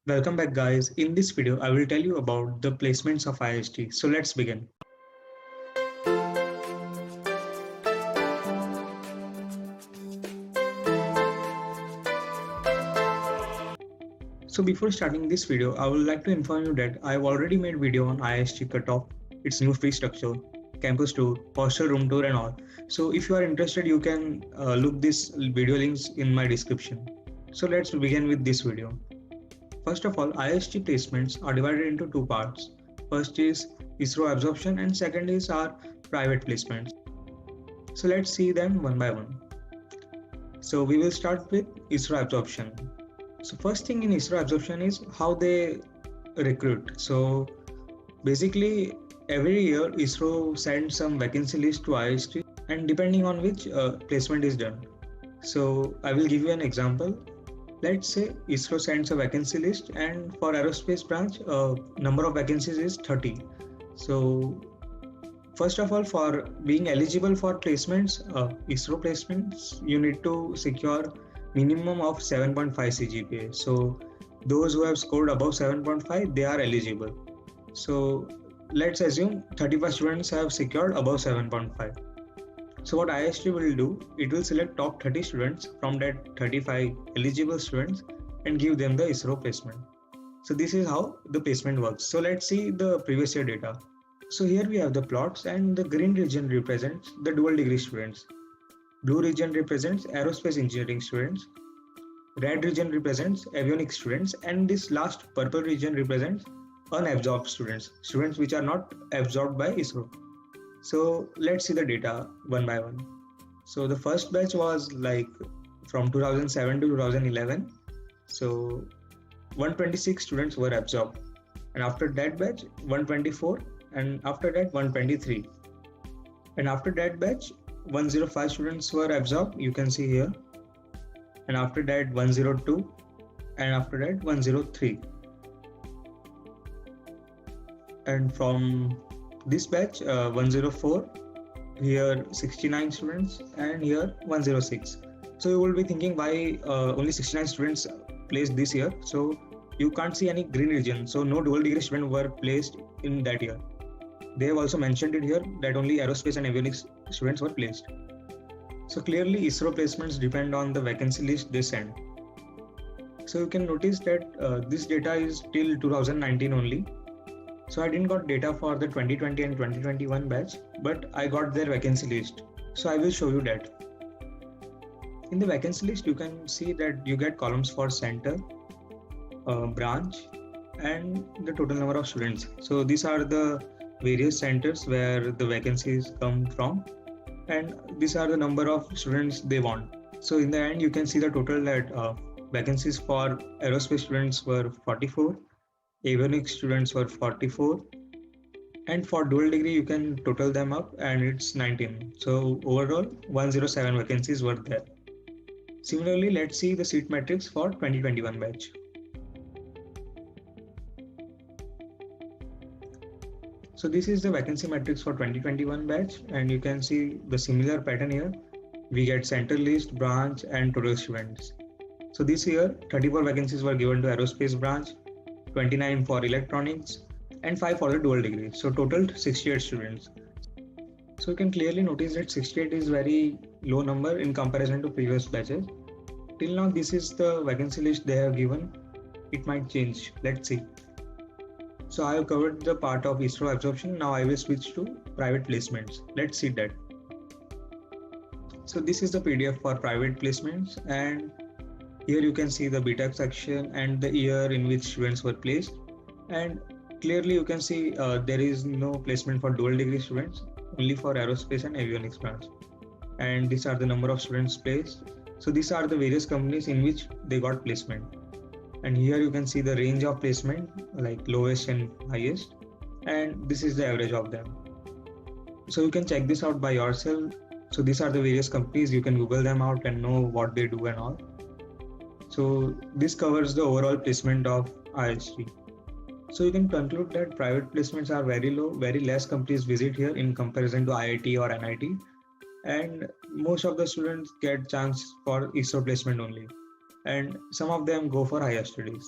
Welcome back guys. In this video, I will tell you about the placements of IST. So let's begin. So before starting this video, I would like to inform you that I have already made video on IST cutoff, its new fee structure, campus tour, hostel room tour and all. So if you are interested, you can look this video links in my description. So let's begin with this video. First of all, IST placements are divided into two parts. First is ISRO absorption and second is our private placements. So let's see them one by one. So we will start with ISRO absorption. So first thing in ISRO absorption is how they recruit. So basically every year ISRO sends some vacancy list to IST and depending on which placement is done. So I will give you an example. Let's say ISRO sends a vacancy list and for aerospace branch, number of vacancies is 30. So first of all, for being eligible for placements, ISRO placements, you need to secure minimum of 7.5 CGPA. So those who have scored above 7.5, they are eligible. So let's assume 35 students have secured above 7.5. So what IST will do, it will select top 30 students from that 35 eligible students and give them the ISRO placement. So this is how the placement works. So let's see the previous year data. So here we have the plots and the green region represents the dual degree students. Blue region represents aerospace engineering students. Red region represents avionics students and this last purple region represents unabsorbed students, students which are not absorbed by ISRO. So let's see the data one by one. So the first batch was like from 2007 to 2011. So 126 students were absorbed. And after that batch, 124. And after that, 123. And after that batch, 105 students were absorbed. You can see here. And after that, 102. And after that, 103. And from this batch 104, here 69 students and here 106. So you will be thinking why only 69 students placed this year. So you can't see any green region, so no dual degree students were placed in that year. They have also mentioned it here that only aerospace and avionics students were placed. So clearly ISRO placements depend on the vacancy list they send. So you can notice that this data is till 2019 only. So I didn't got data for the 2020 and 2021 batch, but I got their vacancy list. So I will show you that. In the vacancy list, you can see that you get columns for center, branch, and the total number of students. So these are the various centers where the vacancies come from, and these are the number of students they want. So in the end, you can see the total that vacancies for aerospace students were 44. Avionics students were 44 and for dual degree you can total them up and it's 19. So overall 107 vacancies were there. Similarly, let's see the seat matrix for 2021 batch. So this is the vacancy matrix for 2021 batch and you can see the similar pattern here. We get center list, branch and total students. So this year 34 vacancies were given to aerospace branch, 29 for electronics and 5 for the dual degree. So total 68 students. So you can clearly notice that 68 is very low number in comparison to previous batches. Till now this is the vacancy list they have given. It might change. Let's see. So I have covered the part of ISRO absorption. Now I will switch to private placements. Let's see that. So this is the PDF for private placements and here you can see the BTech section and the year in which students were placed. And clearly you can see there is no placement for dual degree students, only for aerospace and avionics branch. And these are the number of students placed. So these are the various companies in which they got placement. And here you can see the range of placement like lowest and highest. And this is the average of them. So you can check this out by yourself. So these are the various companies. You can Google them out and know what they do and all. So this covers the overall placement of IST. So you can conclude that private placements are very low, very less companies visit here in comparison to IIT or NIT. And most of the students get chance for ISRO placement only. And some of them go for higher studies.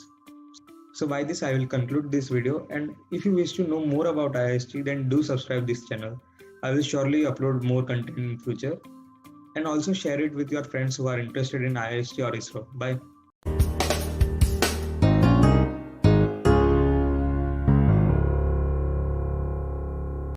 So by this, I will conclude this video. And if you wish to know more about IIST, then do subscribe this channel. I will surely upload more content in future, and also share it with your friends who are interested in IIST or ISRO. Bye.